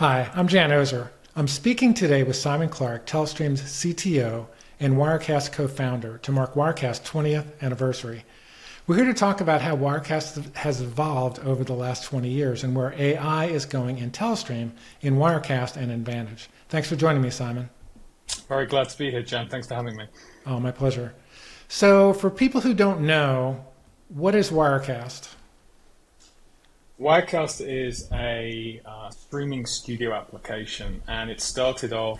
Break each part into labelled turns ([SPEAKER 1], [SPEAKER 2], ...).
[SPEAKER 1] Hi, I'm Jan Ozer. I'm speaking today with Simon Clarke, Telestream's CTO and Wirecast co-founder, to mark Wirecast's 20th anniversary. We're here to talk about how Wirecast has evolved over the last 20 years and where AI is going in Telestream, in Wirecast, and in Vantage. Thanks for joining me, Simon.
[SPEAKER 2] Very glad to be here, Jan. Thanks for having me.
[SPEAKER 1] Oh, my pleasure. So for people who don't know, what is Wirecast?
[SPEAKER 2] Wirecast is a streaming studio application, and it started off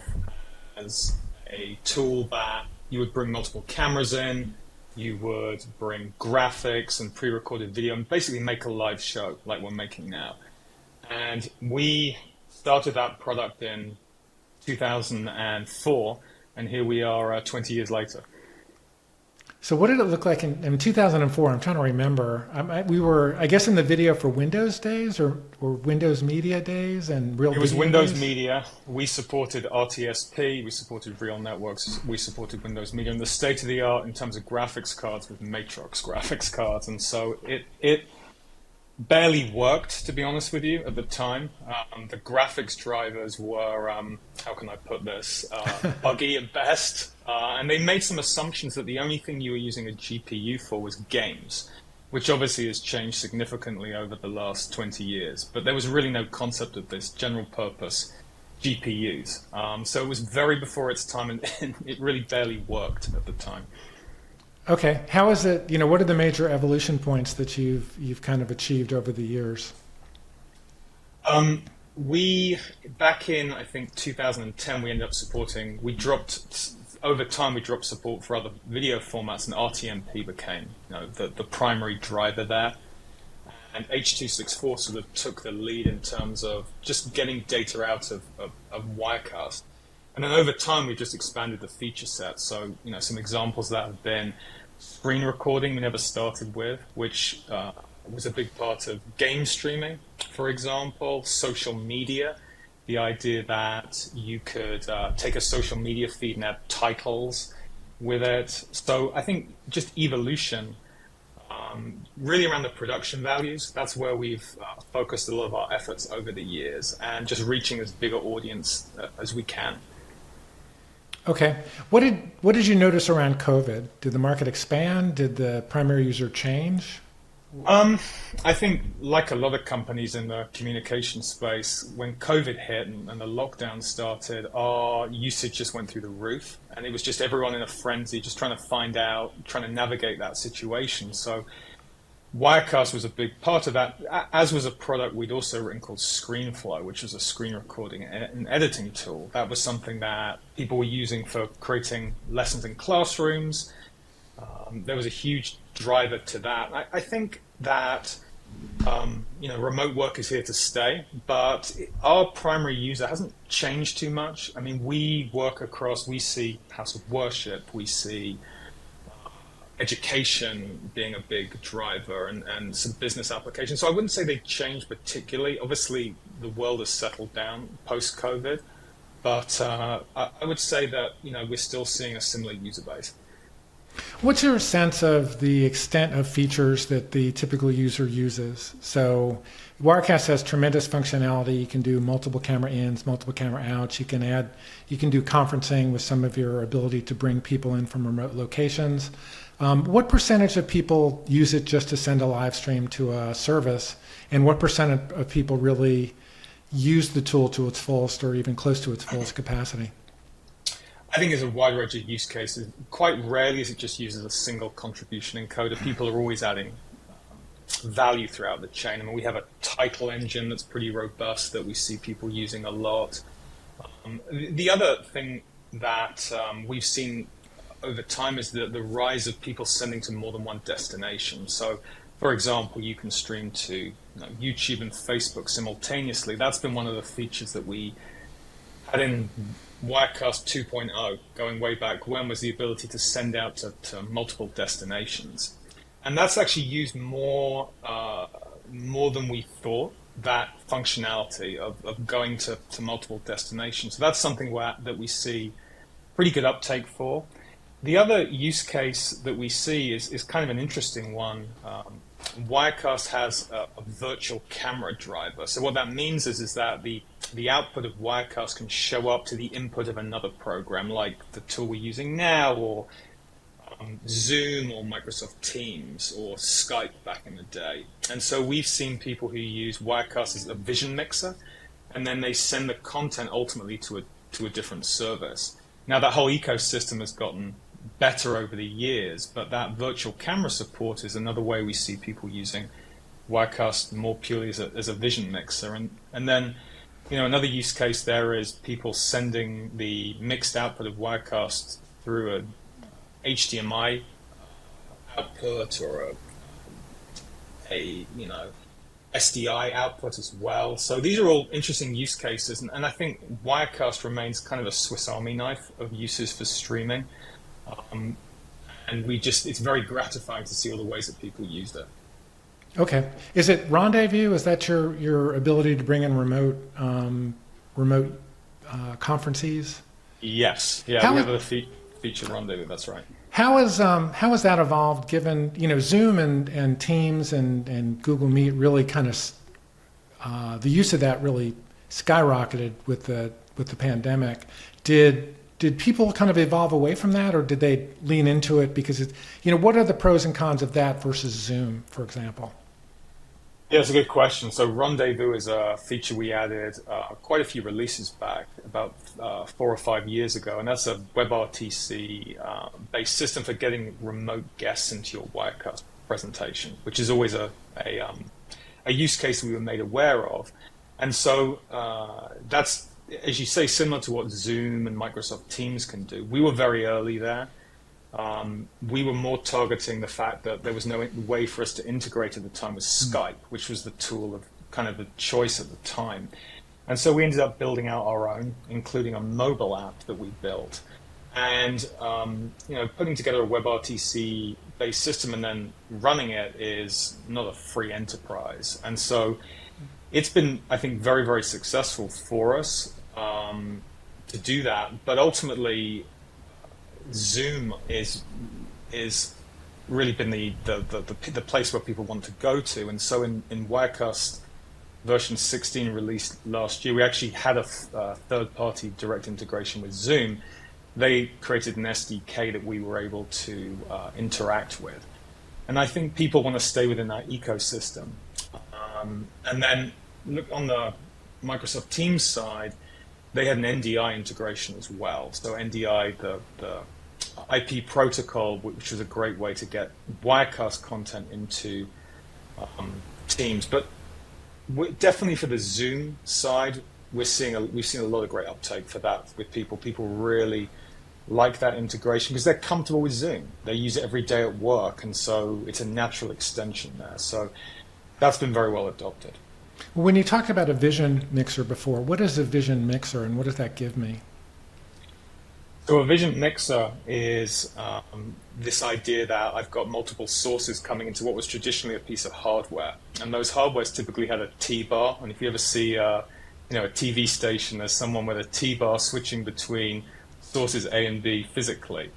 [SPEAKER 2] as a tool that you would bring multiple cameras in, you would bring graphics and pre-recorded video, and basically make a live show like we're making now. And we started that product in 2004, and here we are 20 years later.
[SPEAKER 1] So what did it look like in 2004? I'm trying to remember. We were, I guess, in the video for Windows days or Windows Media days and Real
[SPEAKER 2] It was
[SPEAKER 1] Video
[SPEAKER 2] Windows
[SPEAKER 1] days?
[SPEAKER 2] Media. We supported RTSP. We supported Real Networks. We supported Windows Media. And the state of the art in terms of graphics cards was Matrox graphics cards. And so it barely worked, to be honest with you, at the time. The graphics drivers were, how can I put this, buggy at best. And they made some assumptions that the only thing you were using a GPU for was games, which obviously has changed significantly over the last 20 years. But there was really no concept of this general purpose GPUs. So it was very before its time, and it really barely worked at the time.
[SPEAKER 1] Okay. How is it, what are the major evolution points that you've kind of achieved over the years?
[SPEAKER 2] Back in, I think, 2010, we ended up supporting, over time, we dropped support for other video formats, and RTMP became the primary driver there. And H.264 sort of took the lead in terms of just getting data out of Wirecast. And then over time, we just expanded the feature set. So, some examples that have been screen recording we never started with, which was a big part of game streaming, for example, social media, the idea that you could take a social media feed and add titles with it. So I think just evolution, really around the production values, that's where we've focused a lot of our efforts over the years, and just reaching as big an audience as we can.
[SPEAKER 1] Okay. What did you notice around COVID? Did the market expand? Did the primary user change?
[SPEAKER 2] I think, like a lot of companies in the communication space, when COVID hit and the lockdown started, our usage just went through the roof, and it was just everyone in a frenzy, just trying to navigate that situation. So Wirecast was a big part of that, as was a product we'd also written called ScreenFlow, which was a screen recording and editing tool. That was something that people were using for creating lessons in classrooms. There was a huge driver to that. I think that remote work is here to stay, but our primary user hasn't changed too much. I mean, we see house of worship, we see education being a big driver, and some business applications. So I wouldn't say they changed particularly. Obviously, the world has settled down post-COVID, but I would say that we're still seeing a similar user base.
[SPEAKER 1] What's your sense of the extent of features that the typical user uses? So Wirecast has tremendous functionality. You can do multiple camera ins, multiple camera outs. You can do conferencing with some of your ability to bring people in from remote locations. What percentage of people use it just to send a live stream to a service? And what percent of people really use the tool to its fullest or even close to its fullest capacity?
[SPEAKER 2] I think there's a wide range of use cases. Quite rarely is it just used as a single contribution encoder. People are always adding value throughout the chain. I mean, we have a title engine that's pretty robust that we see people using a lot. The other thing that we've seen over time is the rise of people sending to more than one destination. So, for example, you can stream to YouTube and Facebook simultaneously. That's been one of the features that we had in Wirecast 2.0, going way back when, was the ability to send out to multiple destinations. And that's actually used more than we thought, that functionality of going to multiple destinations. So that's something that we see pretty good uptake for. The other use case that we see is kind of an interesting one. Wirecast has a virtual camera driver. So what that means is that the output of Wirecast can show up to the input of another program, like the tool we're using now, or Zoom, or Microsoft Teams, or Skype back in the day. And so we've seen people who use Wirecast as a vision mixer, and then they send the content ultimately to a different service. Now that whole ecosystem has gotten better over the years, but that virtual camera support is another way we see people using Wirecast more purely as a vision mixer. And then, another use case there is people sending the mixed output of Wirecast through a HDMI output, or a SDI output as well. So these are all interesting use cases, and I think Wirecast remains kind of a Swiss Army knife of uses for streaming. And it's very gratifying to see all the ways that people use it.
[SPEAKER 1] Okay. Is it Rendezvous? Is that your ability to bring in remote conferences?
[SPEAKER 2] Yes. Yeah, we have a feature Rendezvous. That's right.
[SPEAKER 1] How has that evolved? Given Zoom and Teams and Google Meet really kind of the use of that really skyrocketed with the pandemic. Did people kind of evolve away from that, or did they lean into it? Because what are the pros and cons of that versus Zoom, for example?
[SPEAKER 2] Yeah, it's a good question. So Rendezvous is a feature we added quite a few releases back, about 4 or 5 years ago, and that's a WebRTC based system for getting remote guests into your Wirecast presentation, which is always a use case we were made aware of. And so that's, as you say, similar to what Zoom and Microsoft Teams can do. We were very early there. We were more targeting the fact that there was no way for us to integrate at the time with Skype, which was the tool of kind of the choice at the time. And so we ended up building out our own, including a mobile app that we built. And putting together a WebRTC-based system and then running it is not a free enterprise. And so it's been, I think, very, very successful for us to do that. But ultimately, Zoom is really been the place where people want to go to. And so in Wirecast version 16 released last year, we actually had a third-party direct integration with Zoom. They created an SDK that we were able to interact with. And I think people want to stay within that ecosystem. And then look on the Microsoft Teams side, they had an NDI integration as well. So NDI, the IP protocol, which was a great way to get Wirecast content into Teams. But definitely for the Zoom side, we've seen a lot of great uptake for that with people. People really like that integration because they're comfortable with Zoom. They use it every day at work, and so it's a natural extension there. So that's been very well adopted.
[SPEAKER 1] When you talked about a vision mixer before, what is a vision mixer and what does that give me?
[SPEAKER 2] So a vision mixer is this idea that I've got multiple sources coming into what was traditionally a piece of hardware. And those hardwares typically had a T-bar. And if you ever see a TV station, there's someone with a T-bar switching between sources A and B physically.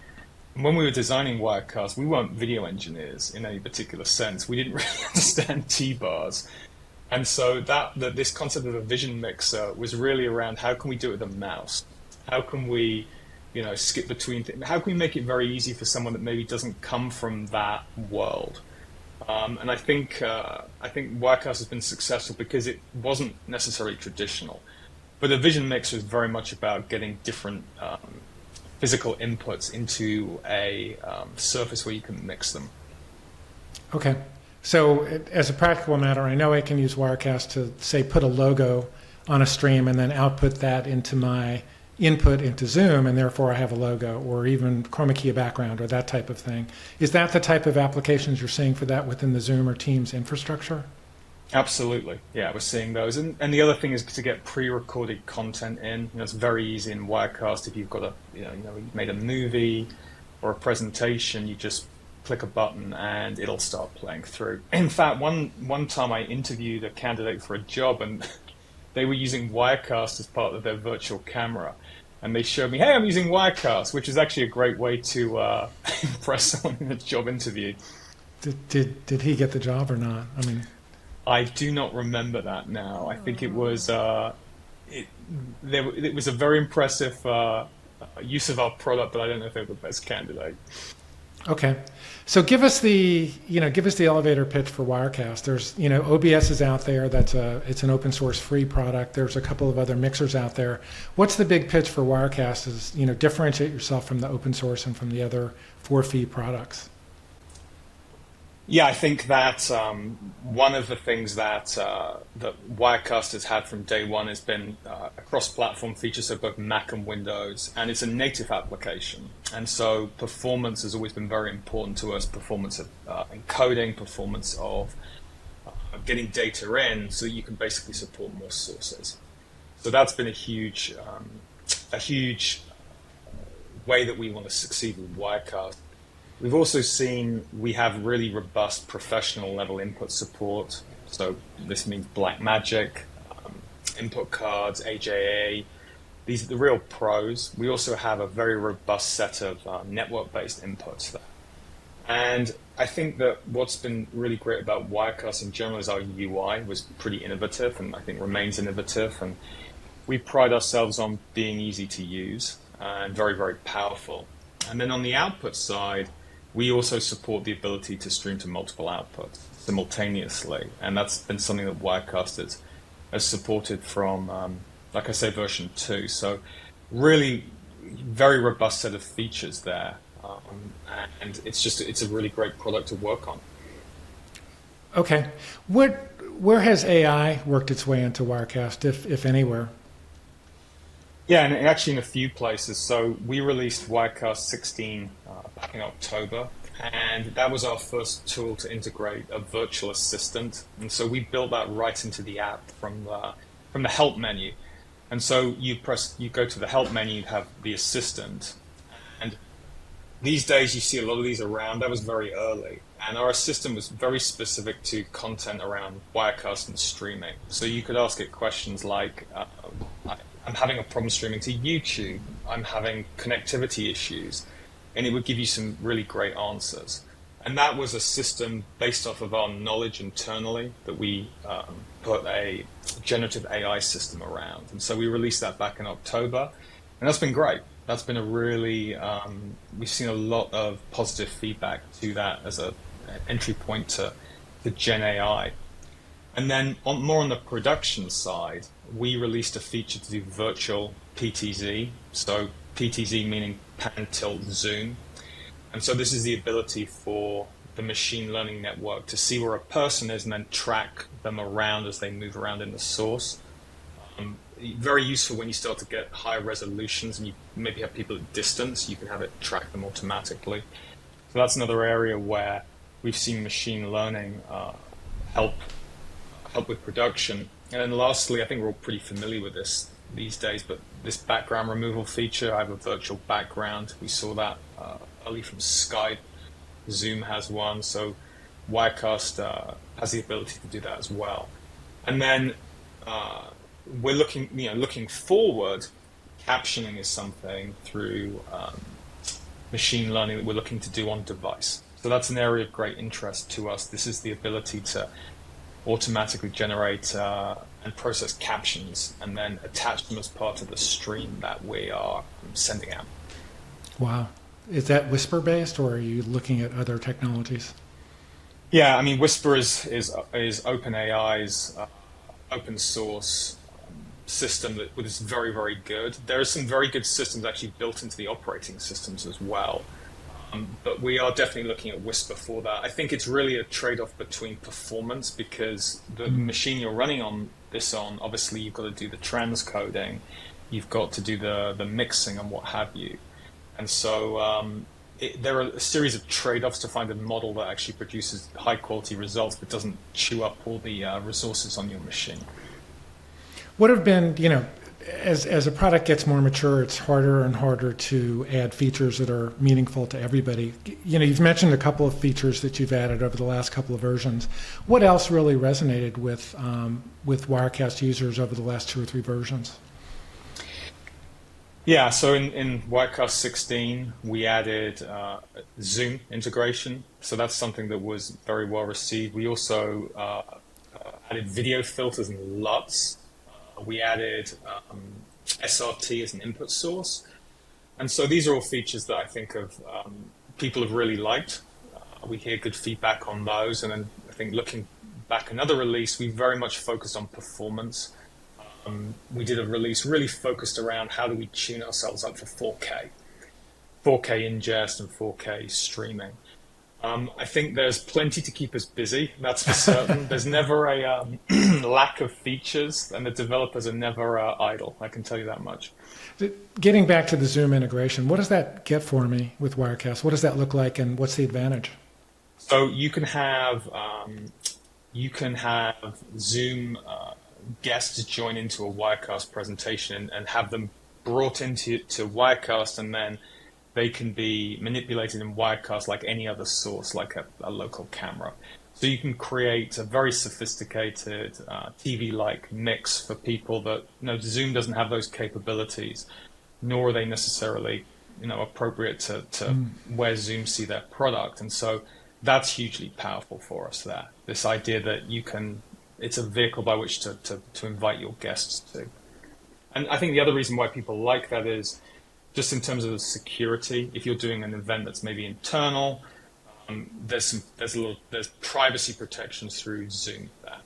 [SPEAKER 2] And when we were designing Wirecast, we weren't video engineers in any particular sense. We didn't really understand T-bars. And so this concept of a vision mixer was really around how can we do it with a mouse? How can we skip between things? How can we make it very easy for someone that maybe doesn't come from that world? And I think Wirecast has been successful because it wasn't necessarily traditional. But a vision mixer is very much about getting different physical inputs into a surface where you can mix them.
[SPEAKER 1] Okay. So as a practical matter, I know I can use Wirecast to, say, put a logo on a stream and then output that into my input into Zoom, and therefore I have a logo, or even chroma key a background, or that type of thing. Is that the type of applications you're seeing for that within the Zoom or Teams infrastructure?
[SPEAKER 2] Absolutely. Yeah, we're seeing those. And the other thing is to get pre-recorded content in. It's very easy in Wirecast. If you've got you've made a movie or a presentation, you just click a button and it'll start playing through. In fact, one time I interviewed a candidate for a job and they were using Wirecast as part of their virtual camera. And they showed me, hey, I'm using Wirecast, which is actually a great way to impress someone in a job interview.
[SPEAKER 1] Did he get the job or not? I mean,
[SPEAKER 2] I do not remember that now. I think it was it was a very impressive use of our product, but I don't know if they were the best candidate.
[SPEAKER 1] okay. So give us the elevator pitch for Wirecast. There's, OBS is out there. It's an open source free product. There's a couple of other mixers out there. What's the big pitch for Wirecast is, differentiate yourself from the open source and from the other for fee products.
[SPEAKER 2] Yeah, I think that one of the things that that Wirecast has had from day one has been a cross-platform feature, so both Mac and Windows, and it's a native application. And so performance has always been very important to us, performance of encoding, performance of getting data in, so you can basically support more sources. So that's been a huge way that we want to succeed with Wirecast. We've also seen we have really robust professional level input support. So this means Blackmagic, input cards, AJA. These are the real pros. We also have a very robust set of network-based inputs there. And I think that what's been really great about Wirecast in general is our UI was pretty innovative and I think remains innovative. And we pride ourselves on being easy to use and very, very powerful. And then on the output side, we also support the ability to stream to multiple outputs simultaneously, and that's been something that Wirecast has supported from, like I say, version 2. So really very robust set of features there, and it's a really great product to work on.
[SPEAKER 1] Okay. Where has AI worked its way into Wirecast, if anywhere?
[SPEAKER 2] Yeah, and actually in a few places. So we released Wirecast 16 back in October, and that was our first tool to integrate a virtual assistant. And so we built that right into the app from the help menu. And so you go to the help menu, you have the assistant. And these days you see a lot of these around. That was very early. And our assistant was very specific to content around Wirecast and streaming. So you could ask it questions like, I'm having a problem streaming to YouTube. I'm having connectivity issues. And it would give you some really great answers. And that was a system based off of our knowledge internally that we put a generative AI system around. And so we released that back in October. And that's been great. That's been a really, we've seen a lot of positive feedback to that as an entry point to Gen AI. And then more on the production side, we released a feature to do virtual PTZ. So PTZ meaning pan, tilt, zoom. And so this is the ability for the machine learning network to see where a person is and then track them around as they move around in the source. Very useful when you start to get higher resolutions and you maybe have people at distance, you can have it track them automatically. So that's another area where we've seen machine learning help with production. And then lastly, I think we're all pretty familiar with this these days, but this background removal feature, I have a virtual background. We saw that early from Skype. Zoom has one, so Wirecast has the ability to do that as well. And then we're looking forward. Captioning is something through machine learning that we're looking to do on device. So that's an area of great interest to us. This is the ability to automatically generate and process captions and then attach them as part of the stream that we are sending out.
[SPEAKER 1] Wow. Is that Whisper based, or are you looking at other technologies?
[SPEAKER 2] Yeah, I mean, Whisper is OpenAI's open source system that is very, very good. There are some very good systems actually built into the operating systems as well. But we are definitely looking at Whisper for that. I think it's really a trade-off between performance, because the machine you're running this on, obviously you've got to do the transcoding, you've got to do the mixing and what have you. And so there are a series of trade-offs to find a model that actually produces high-quality results but doesn't chew up all the resources on your machine.
[SPEAKER 1] What have been, as a product gets more mature, it's harder and harder to add features that are meaningful to everybody. You've mentioned a couple of features that you've added over the last couple of versions. What else really resonated with Wirecast users over the last 2 or 3 versions?
[SPEAKER 2] Yeah, so in Wirecast 16, we added Zoom integration. So that's something that was very well received. We also added video filters and LUTs. We added SRT as an input source. And so these are all features that I think people have really liked. We hear good feedback on those. And then I think looking back another release, we very much focused on performance. We did a release really focused around how do we tune ourselves up for 4K ingest and 4K streaming. I think there's plenty to keep us busy, that's for certain. There's never a lack of features, and the developers are never idle, I can tell you that much.
[SPEAKER 1] Getting back to the Zoom integration, what does that get for me with Wirecast? What does that look like, and what's the advantage?
[SPEAKER 2] So you can have Zoom guests join into a Wirecast presentation and have them brought into Wirecast, and then they can be manipulated in Wirecast like any other source, like a local camera. So you can create a very sophisticated TV-like mix for people that, Zoom doesn't have those capabilities, nor are they necessarily, appropriate to where Zoom see their product. And so that's hugely powerful for us there. This idea that it's a vehicle by which to invite your guests to. And I think the other reason why people like that is just in terms of the security. If you're doing an event that's maybe internal, there's privacy protections through Zoom there.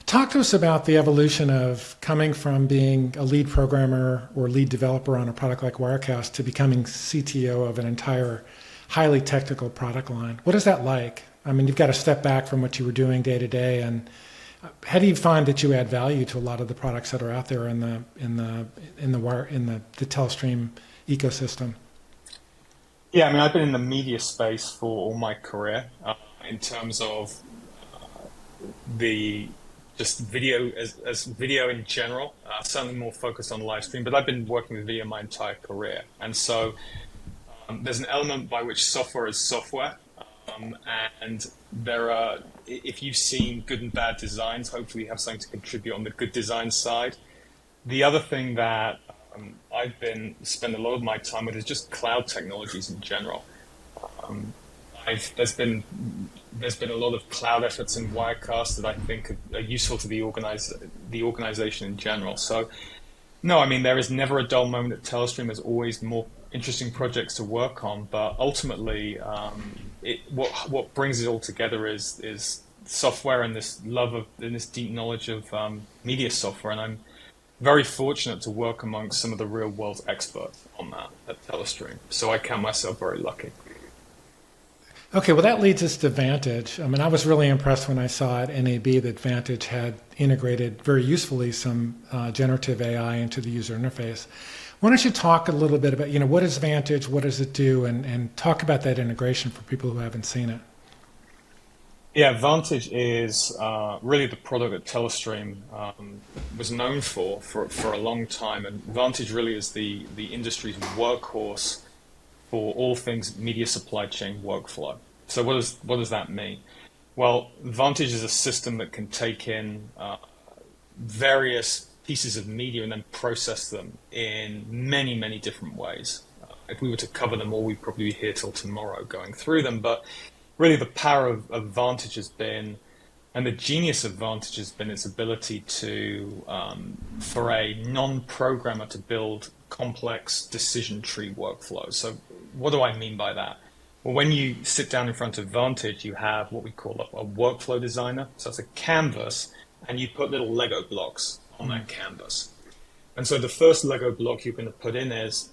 [SPEAKER 1] Talk to us about the evolution of coming from being a lead programmer or lead developer on a product like Wirecast to becoming CTO of an entire highly technical product line. What is that like? I mean, you've got to step back from what you were doing day to day, and how do you find that you add value to a lot of the products that are out there in the Telestream ecosystem?
[SPEAKER 2] Yeah, I mean, I've been in the media space for all my career in terms of just video as video in general. Certainly more focused on live stream, but I've been working with video my entire career, and so there's an element by which software is software. And if you've seen good and bad designs, hopefully you have something to contribute on the good design side. The other thing that I've spent a lot of my time with is just cloud technologies in general. There's been a lot of cloud efforts in Wirecast that I think are useful to the organization in general. So, no, I mean, there is never a dull moment at Telestream. There's always more interesting projects to work on, but ultimately, what brings it all together is software and this this deep knowledge of media software, and I'm very fortunate to work amongst some of the real world's experts on that at Telestream. So I count myself very lucky.
[SPEAKER 1] Okay, well, that leads us to Vantage. I mean, I was really impressed when I saw at NAB that Vantage had integrated very usefully some generative AI into the user interface. Why don't you talk a little bit about, what is Vantage, what does it do, and talk about that integration for people who haven't seen it.
[SPEAKER 2] Yeah, Vantage is really the product that Telestream was known for a long time, and Vantage really is the industry's workhorse for all things media supply chain workflow. So what does that mean? Well, Vantage is a system that can take in various pieces of media and then process them in many, many different ways. If we were to cover them all, we'd probably be here till tomorrow going through them. But really the power of Vantage has been, and the genius of Vantage has been its ability to, for a non-programmer to build complex decision tree workflows. So what do I mean by that? Well, when you sit down in front of Vantage, you have what we call a workflow designer. So it's a canvas, and you put little Lego blocks on that canvas. And so the first Lego block you're going to put in is,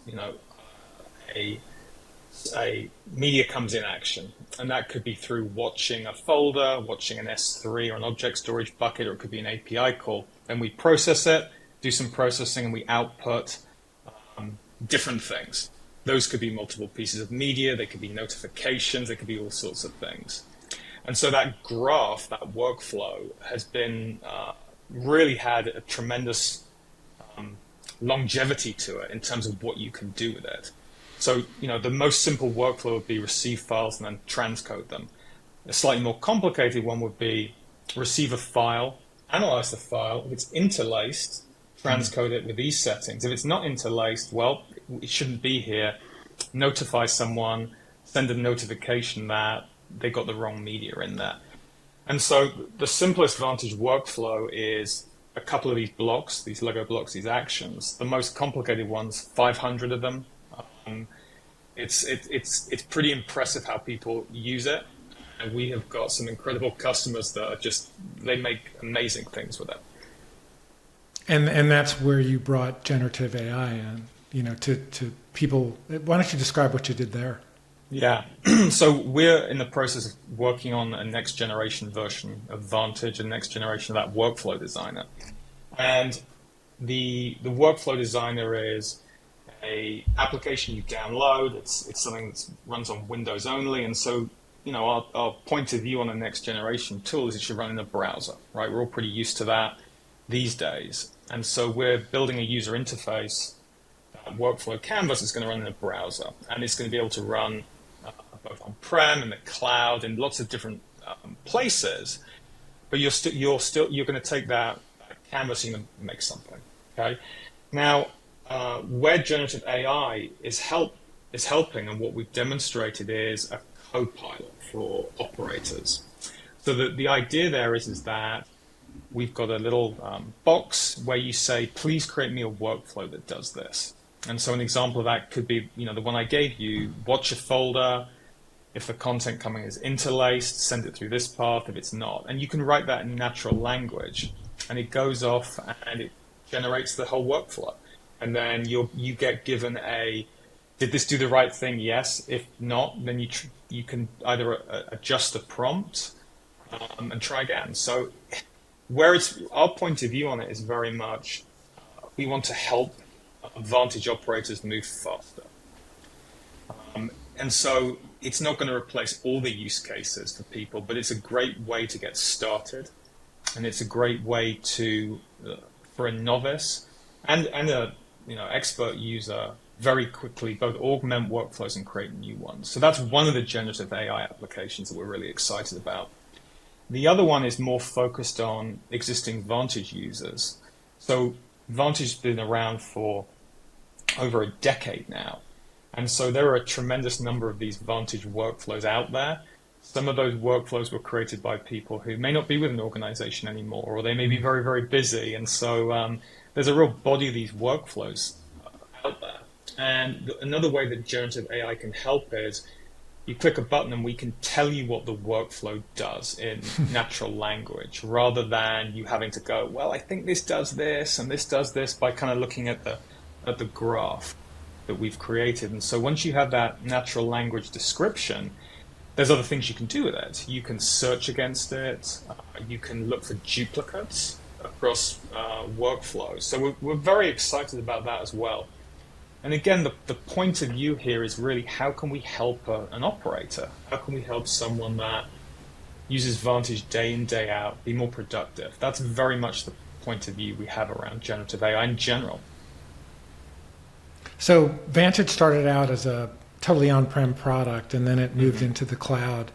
[SPEAKER 2] a media comes in action. And that could be through watching a folder, watching an S3 or an object storage bucket, or it could be an API call. Then we process it, do some processing, and we output different things. Those could be multiple pieces of media, they could be notifications, they could be all sorts of things. And so that graph, that workflow, has been really had a tremendous longevity to it in terms of what you can do with it. So, the most simple workflow would be receive files and then transcode them. A slightly more complicated one would be receive a file, analyze the file, if it's interlaced, transcode it with these settings. If it's not interlaced, well, it shouldn't be here. Notify someone, send a notification that they got the wrong media in there. And so the simplest Vantage workflow is a couple of these blocks, these Lego blocks, these actions. The most complicated ones, 500 of them. It's pretty impressive how people use it. And we have got some incredible customers that are they make amazing things with it.
[SPEAKER 1] And that's where you brought generative AI in, to people. Why don't you describe what you did there?
[SPEAKER 2] Yeah. So we're in the process of working on a next generation version of Vantage, a next generation of that workflow designer. And the workflow designer is a application you download. It's something that runs on Windows only. And so, our point of view on a next generation tool is it should run in a browser, right? We're all pretty used to that these days. And so we're building a user interface. Workflow canvas is going to run in a browser, and it's going to be able to run both on-prem and the cloud in lots of different places. But you're going to take that canvas and make something. Okay. Now, where generative AI is helping, and what we've demonstrated is a co-pilot for operators. So the idea there is that we've got a little box where you say, please create me a workflow that does this. And so an example of that could be, the one I gave you, watch a folder. If the content coming is interlaced, send it through this path. If it's not, and you can write that in natural language, and it goes off and it generates the whole workflow. And then you get given did this do the right thing? Yes. If not, then you can either adjust the prompt and try again. So where our point of view on it is very much, we want to help Vantage operators move faster. And so it's not going to replace all the use cases for people, but it's a great way to get started. And it's a great way for a novice and a expert user very quickly both augment workflows and create new ones. So that's one of the generative AI applications that we're really excited about. The other one is more focused on existing Vantage users. So Vantage has been around for over a decade now. And so there are a tremendous number of these Vantage workflows out there. Some of those workflows were created by people who may not be with an organization anymore, or they may be very, very busy. And so there's a real body of these workflows out there. And another way that generative AI can help is you click a button and we can tell you what the workflow does in natural language, rather than you having to go, well, I think this does this and this does this, by kind of looking at the graph that we've created. And so once you have that natural language description, there's other things you can do with it. You can search against it. You can look for duplicates across workflows. So we're very excited about that as well. And again, the point of view here is really, how can we help an operator? How can we help someone that uses Vantage day in, day out, be more productive? That's very much the point of view we have around generative AI in general.
[SPEAKER 1] So Vantage started out as a totally on-prem product, and then it moved into the cloud.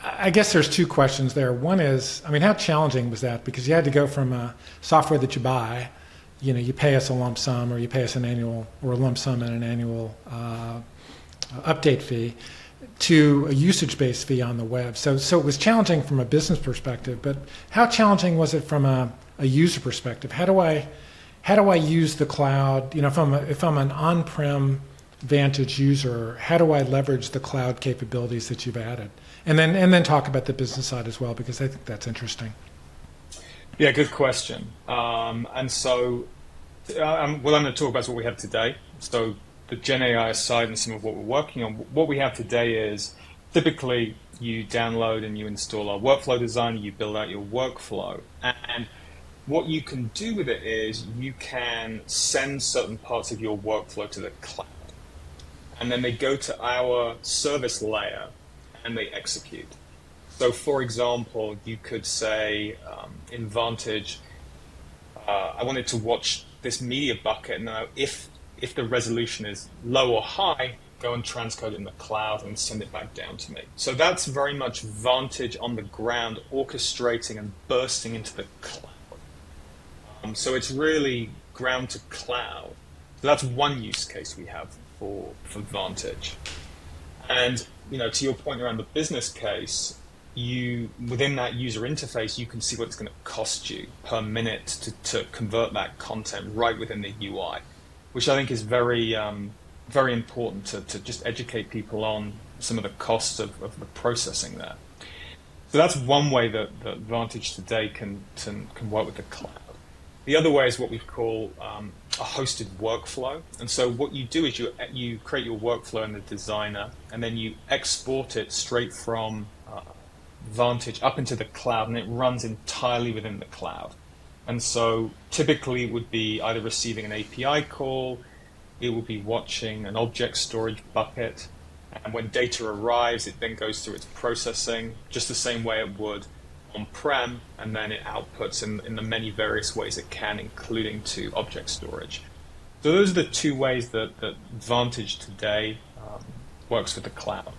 [SPEAKER 1] I guess there's two questions there. One is, how challenging was that? Because you had to go from a software that you buy, you pay us a lump sum, or you pay us an annual, or a lump sum and an annual update fee, to a usage-based fee on the web. So it was challenging from a business perspective, but how challenging was it from a user perspective? How do I use the cloud? If I'm an on-prem Vantage user, how do I leverage the cloud capabilities that you've added? And then talk about the business side as well, because I think that's interesting.
[SPEAKER 2] Yeah, good question. And so what I'm going to talk about is what we have today. So the Gen AI side and some of what we're working on. What we have today is typically you download and you install our workflow designer, you build out your workflow. And what you can do with it is you can send certain parts of your workflow to the cloud. And then they go to our service layer and they execute. So for example, you could say in Vantage, I wanted to watch this media bucket. Now, if the resolution is low or high, go and transcode it in the cloud and send it back down to me. So that's very much Vantage on the ground, orchestrating and bursting into the cloud. So it's really ground to cloud. So that's one use case we have for Vantage. And to your point around the business case, within that user interface, you can see what it's going to cost you per minute to convert that content right within the UI, which I think is very very important to just educate people on some of the costs of the processing there. So that's one way that Vantage today can work with the cloud. The other way is what we call a hosted workflow. And so what you do is you create your workflow in the designer, and then you export it straight from Vantage up into the cloud, and it runs entirely within the cloud. And so typically it would be either receiving an API call, it will be watching an object storage bucket, and when data arrives, it then goes through its processing, just the same way it would on-prem, and then it outputs in the many various ways it can, including to object storage. So those are the two ways that Vantage today works with the cloud.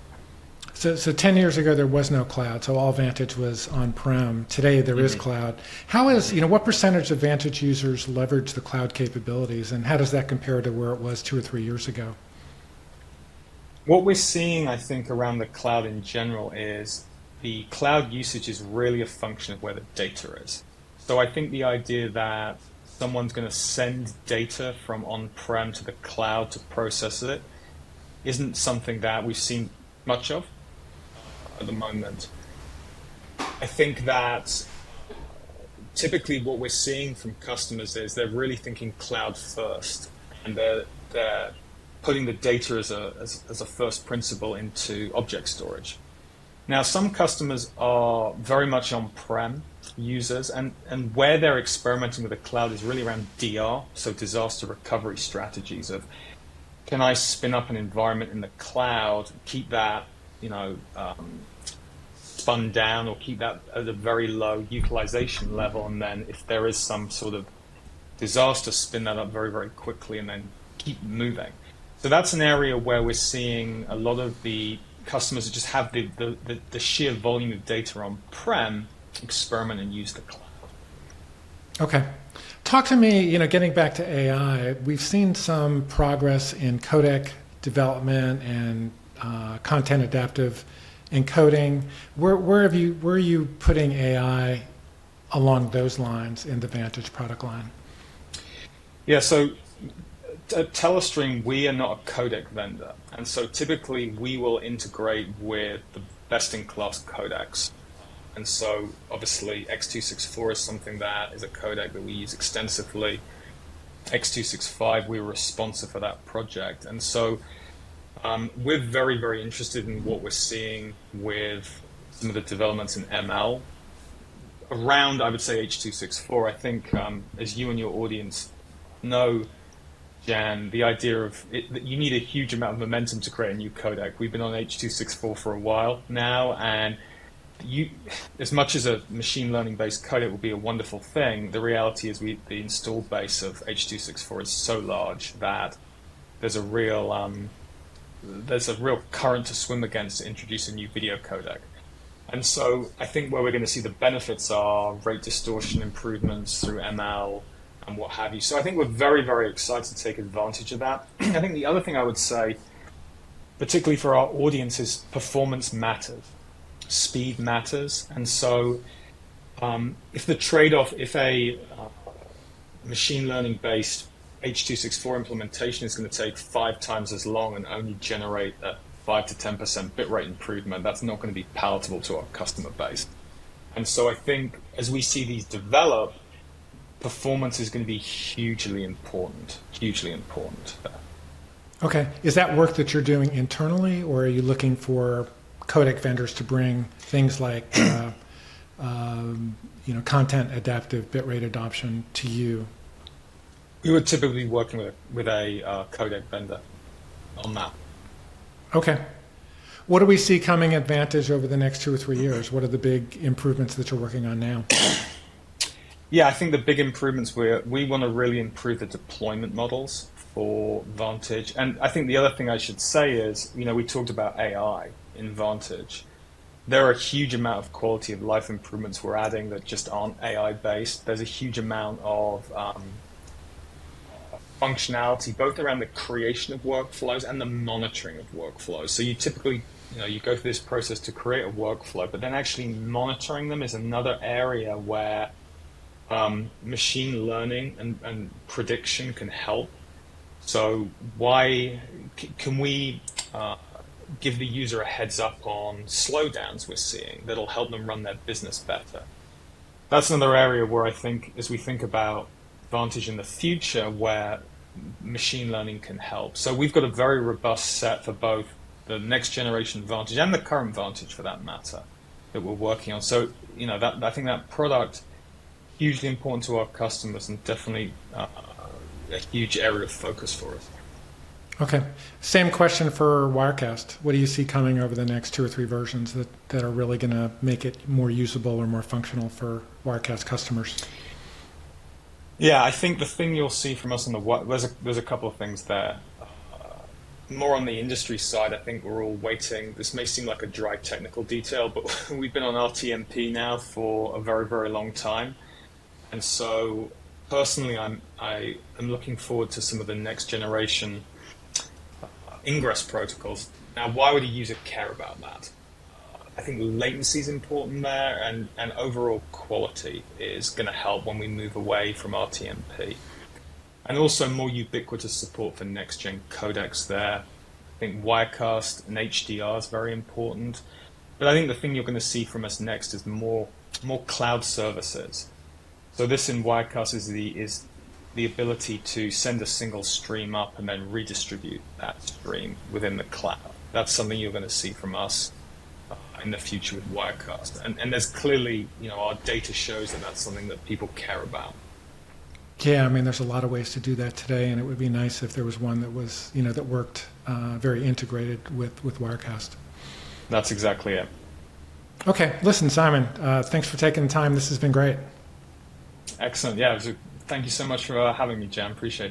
[SPEAKER 1] So 10 years ago, there was no cloud, so all Vantage was on-prem. Today, there is cloud. What percentage of Vantage users leverage the cloud capabilities, and how does that compare to where it was 2 or 3 years ago?
[SPEAKER 2] What we're seeing, I think, around the cloud in general is the cloud usage is really a function of where the data is. So I think the idea that someone's going to send data from on-prem to the cloud to process it isn't something that we've seen much of at the moment. I think that typically what we're seeing from customers is they're really thinking cloud first, and they're putting the data as a first principle into object storage. Now, some customers are very much on-prem users, and where they're experimenting with the cloud is really around DR, so disaster recovery strategies of, can I spin up an environment in the cloud, keep that spun down, or keep that at a very low utilization level, and then if there is some sort of disaster, spin that up very, very quickly and then keep moving. So that's an area where we're seeing a lot of the customers that just have the sheer volume of data on-prem experiment and use the cloud.
[SPEAKER 1] Okay. Talk to me, getting back to AI, we've seen some progress in codec development and content adaptive encoding. Where are you putting AI along those lines in the Vantage product line?
[SPEAKER 2] Yeah, so at Telestream, we are not a codec vendor. And so typically we will integrate with the best-in-class codecs. And so obviously X264 is something that is a codec that we use extensively. X265, we were responsive for that project. And so we're very, very interested in what we're seeing with some of the developments in ML around, I would say, H264. I think, as you and your audience know, Jan, the idea of that you need a huge amount of momentum to create a new codec. We've been on H264 for a while now, and as much as a machine learning based codec will be a wonderful thing, the reality is the installed base of H264 is so large that there's a real current to swim against to introduce a new video codec. And so I think where we're going to see the benefits are rate distortion improvements through ML and what have you. So I think we're very, very excited to take advantage of that. I think the other thing I would say, particularly for our audience, is performance matters. Speed matters. And so if the trade-off, if a machine learning-based H264 implementation is going to take 5 times as long and only generate a 5 to 10% bitrate improvement, that's not going to be palatable to our customer base. And so I think as we see these develop, performance is going to be hugely important.
[SPEAKER 1] Okay. Is that work that you're doing internally, or are you looking for codec vendors to bring things like content adaptive bitrate adoption to you?
[SPEAKER 2] We would typically be working with a codec vendor on that.
[SPEAKER 1] Okay. What do we see coming at Vantage over the next 2 or 3 years? What are the big improvements that you're working on now?
[SPEAKER 2] Yeah, I think the big improvements we want to really improve the deployment models for Vantage. And I think the other thing I should say is, we talked about AI in Vantage. There are a huge amount of quality of life improvements we're adding that just aren't AI based. There's a huge amount of functionality, both around the creation of workflows and the monitoring of workflows. So you typically, you go through this process to create a workflow, but then actually monitoring them is another area where machine learning and prediction can help. So why can we give the user a heads up on slowdowns we're seeing that'll help them run their business better? That's another area where I think, as we think about Vantage in the future, where machine learning can help. So we've got a very robust set for both the next generation Vantage and the current Vantage, for that matter, that we're working on. So that I think that product hugely important to our customers and definitely a huge area of focus for us.
[SPEAKER 1] Okay. Same question for Wirecast. What do you see coming over the next 2 or 3 versions that are really going to make it more usable or more functional for Wirecast customers?
[SPEAKER 2] Yeah, I think the thing you'll see from us on there's a couple of things there. More on the industry side, I think we're all waiting. This may seem like a dry technical detail, but we've been on RTMP now for a very, very long time. And so personally, I am looking forward to some of the next generation ingress protocols. Now, why would a user care about that? I think latency is important there, and overall quality is going to help when we move away from RTMP. And also more ubiquitous support for next-gen codecs there. I think Wirecast and HDR is very important. But I think the thing you're going to see from us next is more cloud services. So this in Wirecast is the ability to send a single stream up and then redistribute that stream within the cloud. That's something you're going to see from us in the future with Wirecast. And there's clearly, our data shows that that's something that people care about.
[SPEAKER 1] Yeah, I mean, there's a lot of ways to do that today, and it would be nice if there was one that was, that worked very integrated with Wirecast.
[SPEAKER 2] That's exactly it.
[SPEAKER 1] Okay, listen, Simon, thanks for taking the time. This has been great.
[SPEAKER 2] Excellent. Yeah, thank you so much for having me, Jan. Appreciate it.